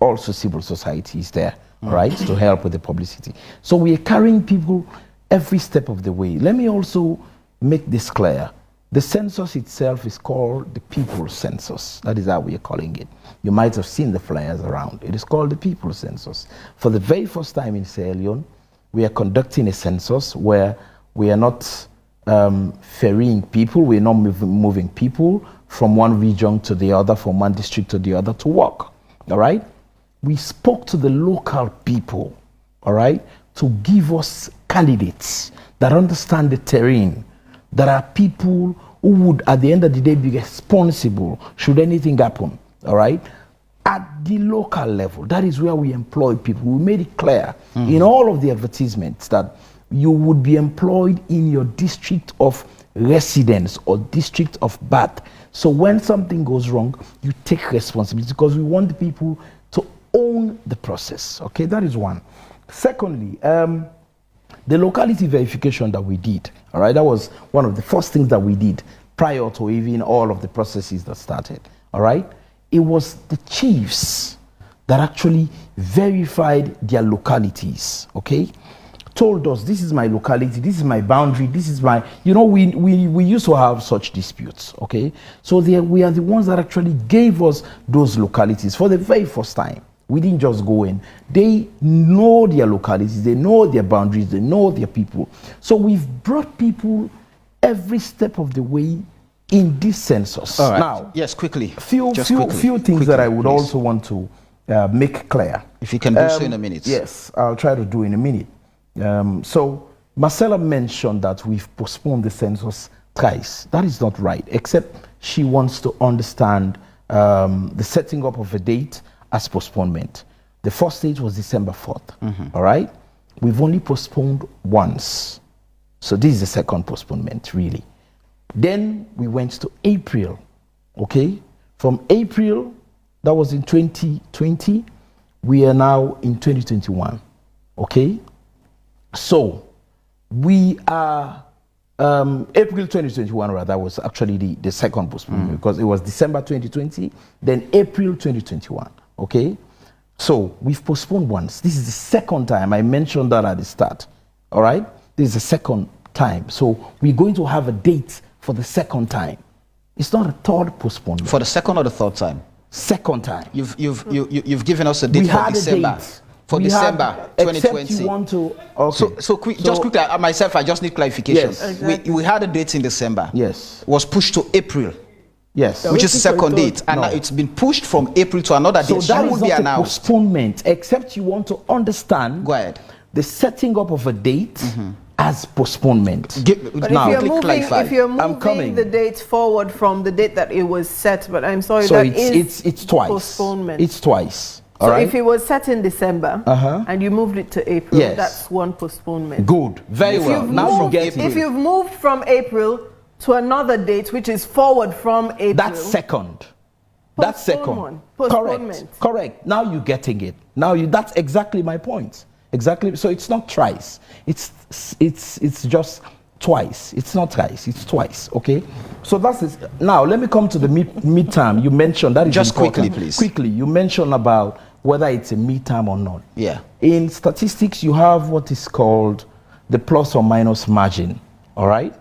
Also civil society is there, all right, to help with the publicity. So we are carrying people every step of the way. Let me also make this clear. The census itself is called the People's Census. That is how we are calling it. You might have seen the flyers around. It is called the People's Census. For the very first time in Sierra Leone, we are conducting a census where we are not ferrying people, we're not moving people from one region to the other, from one district to the other to work, all right? We spoke to the local people, all right, to give us candidates that understand the terrain, that are people who would, at the end of the day, be responsible should anything happen, all right? at the local level, that is where we employ people. We made it clear in all of the advertisements that you would be employed in your district of residence or district of birth. So when something goes wrong, you take responsibility, because we want the people to own the process. Okay, that is one. Secondly, the locality verification that we did, all right, that was one of the first things that we did prior to even all of the processes that started, all right? It was the chiefs that actually verified their localities, okay? Told us, this is my locality, this is my boundary, this is my, you know, we used to have such disputes, okay? So we are the ones that actually gave us those localities for the very first time. We didn't just go in. They know their localities, they know their boundaries, they know their people. So we've brought people every step of the way in this census. All right. Now, yes, quickly. Few things that I would also want to make clear. If you can do so in a minute. Yes, I'll try to do in a minute. So Marcella mentioned that we've postponed the census twice. That is not right, except she wants to understand the setting up of a date as postponement. The first date was December 4th, all right? We've only postponed once. So this is the second postponement, really. Then we went to April, okay? From April, that was in 2020, we are now in 2021, okay? So we are, April 2021, rather, was actually the second postponement, because it was December 2020, then April 2021, okay? So we've postponed once. This is the second time. I mentioned that at the start, all right? This is the second time. So we're going to have a date for the second time. It's not a third postponement. For the second or the third time? Second time. You've given us a date for December. For December 2020. Except you want to, okay. So just quickly, myself, I just need clarification. Yes. Exactly. We had a date in December. Yes. Was pushed to April. Yes. Which is the second date. And now it's been pushed from April to another date. So that would is be not a announced. postponement, except you want to understand Go ahead. the setting up of a date as postponement. But Now, if you're I'm moving coming. the date forward from the date that it was set, but I'm sorry, so that it's twice. postponement. It's twice. So All right? if it was set in December and you moved it to April, Yes. that's one postponement. Good. Very well. Now you get If it. you've moved from April to another date, which is forward from April, That's second. That's second. Postponement. Postponement. Correct. Now you're getting it. That's exactly my point. Exactly. So it's not thrice. It's just twice. It's not thrice. It's twice. Okay. So that's it. Now let me come to the midterm. You mentioned that is just important. quickly, please. Quickly, you mentioned about whether it's a midterm or not. Yeah. In statistics, you have what is called the plus or minus margin. All right.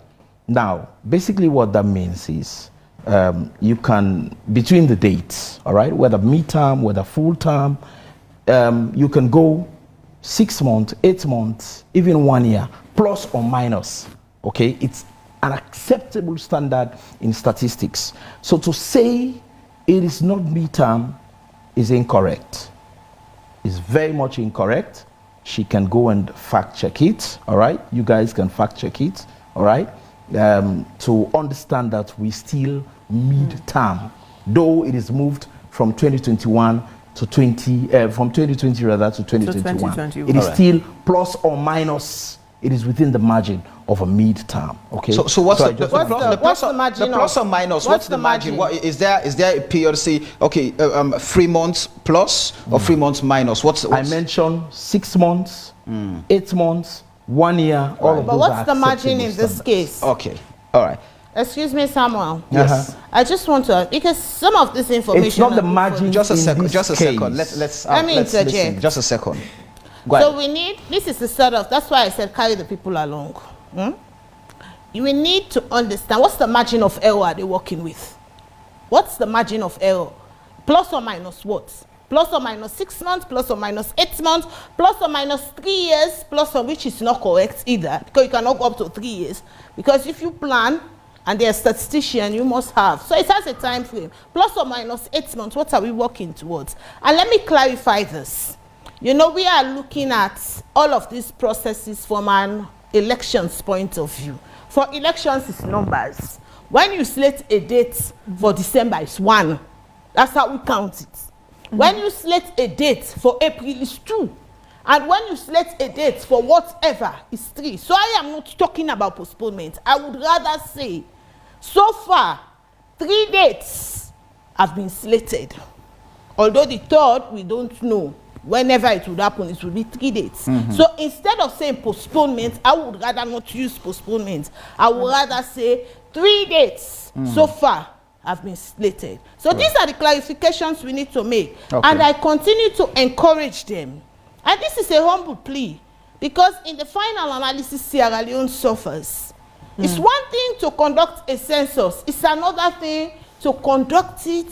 Now, basically, what that means is you can, between the dates, all right, whether midterm, whether full term, you can go 6 months, 8 months, even 1 year, plus or minus. Okay, it's an acceptable standard in statistics. So to say it is not midterm is incorrect. It's very much incorrect. She can go and fact check it. All right, you guys can fact check it. All right. To understand that we still mid-term, though it is moved from 2021 to from 2020 rather to 2021. 2021. It is still plus or minus. It is within the margin of a mid-term. Okay. So what's the What's the margin? The plus or minus? What's the margin? What is there? Is there a period? Say, okay, 3 months plus or 3 months minus? What's I mentioned 6 months, 8 months, 1 year. All of But those what's are the margin acceptable in this standards. case? Okay. All right. Excuse me, Samuel. Yes. I just want to, because some of this information. It's not the are margin. Just a in second. this Just a second. case. Let's Let me interject. listen. Just a second. Go ahead. So we need, this is the sort of, that's why I said carry the people along. We need to understand what's the margin of error they're working with. What's the margin of error? Plus or minus what? Plus or minus 6 months, plus or minus 8 months, plus or minus 3 years, plus or which is not correct either, because you cannot go up to 3 years. Because if you plan, and they're a statistician, you must have. So it has a time frame. Plus or minus 8 months, what are we working towards? And let me clarify this. You know, we are looking at all of these processes from an elections point of view. For elections, it's numbers. When you select a date for December, it's 1. That's how we count it. When you slate a date for April, it's 2. And when you slate a date for whatever, it's 3. So I am not talking about postponement. I would rather say, so far, 3 dates have been slated. Although the 3rd, we don't know. Whenever it would happen, it will be 3 dates. So instead of saying postponement, I would rather not use postponement. I would rather say 3 dates so far have been slated. So these are the clarifications we need to make. Okay. And I continue to encourage them. And this is a humble plea, because in the final analysis, Sierra Leone suffers. It's one thing to conduct a census. It's another thing to conduct it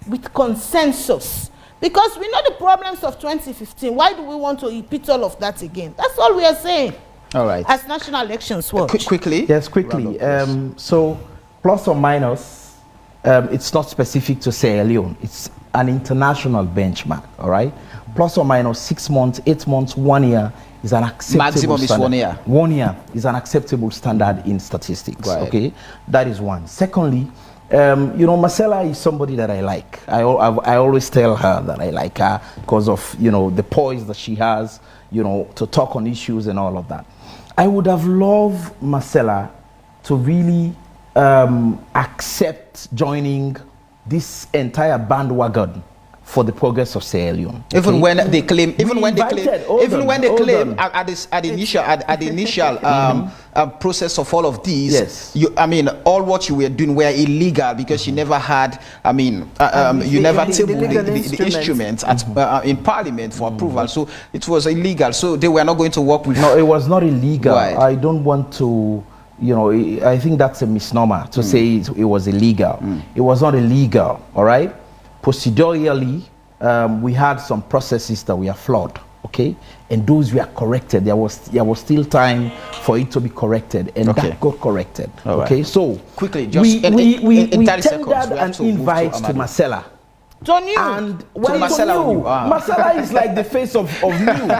with consensus. Because we know the problems of 2015. Why do we want to repeat all of that again? That's all we are saying. All right. As National Elections Watch. Quickly. Yes, quickly. So, plus or minus, it's not specific to Sierra Leone. It's an international benchmark, all right? Plus or minus 6 months, 8 months, 1 year is an acceptable Maximum standard. is 1 year. 1 year is an acceptable standard in statistics, Right. okay? That is one. Secondly, you know, Marcella is somebody that I like. I always tell her that I like her because of, you know, the poise that she has, you know, to talk on issues and all of that. I would have loved Marcella to really accept joining this entire bandwagon for the progress of Sierra Leone. Even when they claim, at the initial process of all of these, Yes. all what you were doing were illegal because you never had, you never tabled the instruments in Parliament for approval, so it was illegal. So they were not going to work with. No, it was not illegal. Right. I don't want to, you know, I think that's a misnomer to say it was illegal. It was not illegal, all right? Procedurally, we had some processes that were flawed, okay? And those were corrected. There was still time for it to be corrected, and that got corrected, okay? So, quickly, just we tendered an invite to Marcella. To New. And when Marcella, Marcella is like the face of New,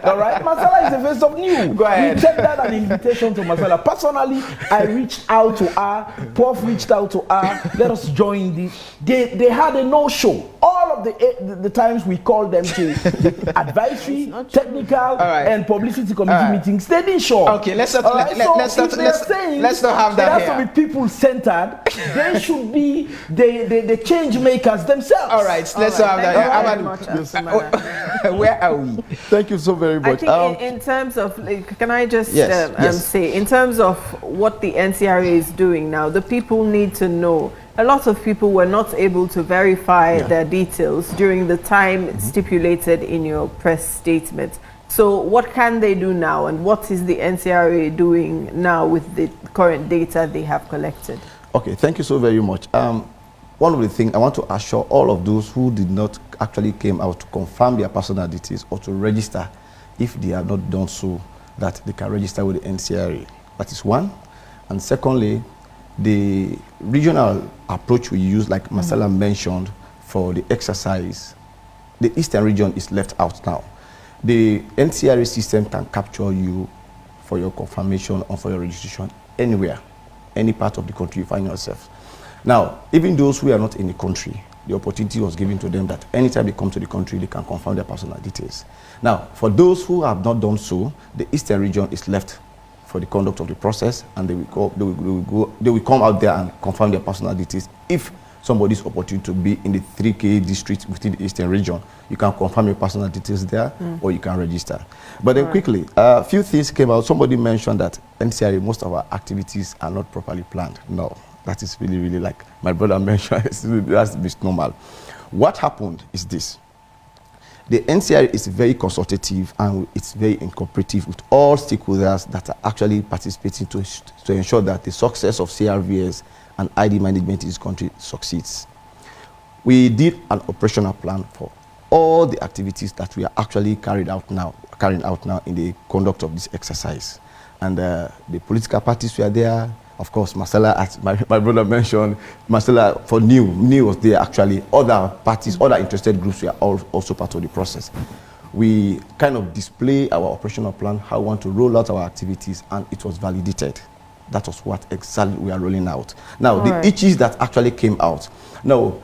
all right? Marcella is the face of New. Go ahead. We tendered an invitation to Marcella. Personally, I reached out to her. Prof reached out to her. Let us join this. They had a no-show. All of the times we called them to the advisory, technical, and publicity committee meetings, they didn't show up. Okay, let's not have that here. It has to be people-centered. They should be the change makers themselves. All right, let's have that. Where are we? Thank you so very much. I think in terms of, can I just say, in terms of what the NCRA is doing now, the people need to know. A lot of people were not able to verify their details during the time stipulated in your press statement. So what can they do now, and what is the NCRA doing now with the current data they have collected? Okay, thank you so very much. One of the things I want to assure all of those who did not actually came out to confirm their personal details or to register, if they have not done so, that they can register with the NCRA. That is one. And secondly, the regional approach we use, like Marcella mentioned, for the exercise, the Eastern region is left out now. The NCRA system can capture you for your confirmation or for your registration anywhere, any part of the country you find yourself. Now, even those who are not in the country, the opportunity was given to them that anytime they come to the country, they can confirm their personal details. Now, for those who have not done so, the Eastern region is left for the conduct of the process, and they will come out there and confirm their personal details. If somebody's opportunity to be in the 3K district within the Eastern region, you can confirm your personal details there, or you can register. But then quickly, a few things came out. Somebody mentioned that NCRA, most of our activities are not properly planned. No. That is really, really, like my brother mentioned, that's misnomer. What happened is this. The NCRA is very consultative and it's very incooperative with all stakeholders that are actually participating to ensure that the success of CRVS and ID management in this country succeeds. We did an operational plan for all the activities that we are actually carrying out now in the conduct of this exercise. And the political parties were there. Of course, Marcella, as my brother mentioned, Marcella for New was there actually. Other parties, other interested groups were also part of the process. We kind of display our operational plan, how we want to roll out our activities, and it was validated. That was what exactly we are rolling out. Now, the issues that actually came out. Now,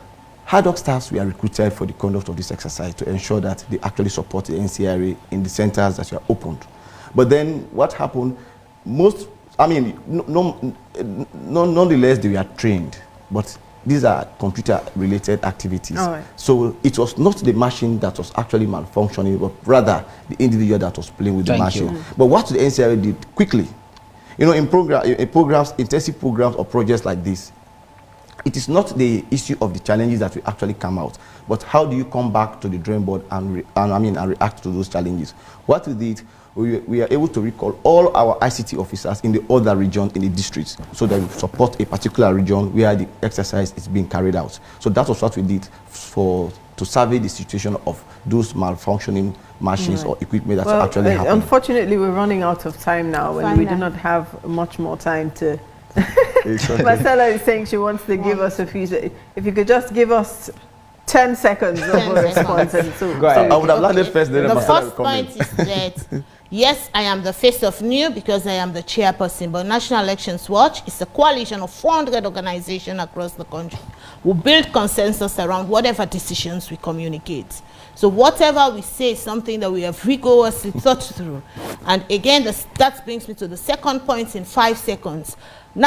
Ad hoc staffs were recruited for the conduct of this exercise to ensure that they actually support the NCRA in the centers that were opened. But then what happened, nonetheless they were trained, but these are computer-related activities. So it was not the machine that was actually malfunctioning, but rather the individual that was playing with the machine. But what the NCRA did quickly, you know, in programs, intensive programs or projects like this, it is not the issue of the challenges that will actually come out, but how do you come back to the drawing board and react to those challenges? What we did, we are able to recall all our ICT officers in the other regions in the districts, so that we support a particular region where the exercise is being carried out. So that was what we did to survey the situation of those malfunctioning machines or equipment that actually happened. Unfortunately, we're running out of time now, and we do not have much more time to. Marcella is saying she wants to give us a few. If you could just give us 10 seconds of a response. And so I would have landed first. Then the first point is that, yes, I am the face of new because I am the chairperson, but National Elections Watch is a coalition of 400 organizations across the country who build consensus around whatever decisions we communicate. So whatever we say is something that we have rigorously thought through. And again, that brings me to the second point in 5 seconds.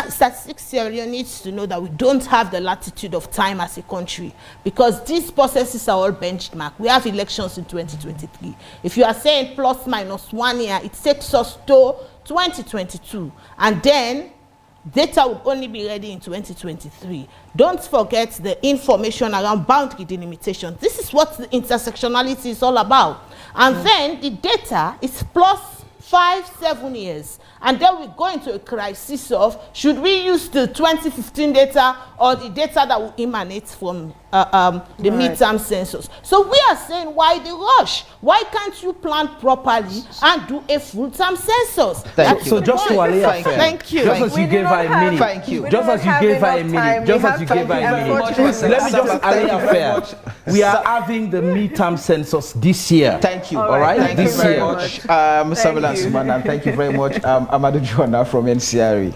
Statistics area needs to know that we don't have the latitude of time as a country, because these processes are all benchmark. We have elections in 2023. If you are saying plus minus 1 year, it takes us to 2022, and then data will only be ready in 2023. Don't forget the information around boundary delimitation. This is what the intersectionality is all about. And then the data is plus 5-7 years, and then we go into a crisis of should we use the 2015 data or the data that will emanate from the midterm census. So we are saying, why the rush? Why can't you plan properly and do a full-term census? So just to allay a fair. Thank you. Just as you gave her a minute. Thank you. Just as you gave her a minute. Just as you gave her a minute. Let me just allay a fair. We are having the midterm census this year. Thank you. All right. Thank you very much, Mr. Suman, and thank you very much, Amadou Joanna from NCRA.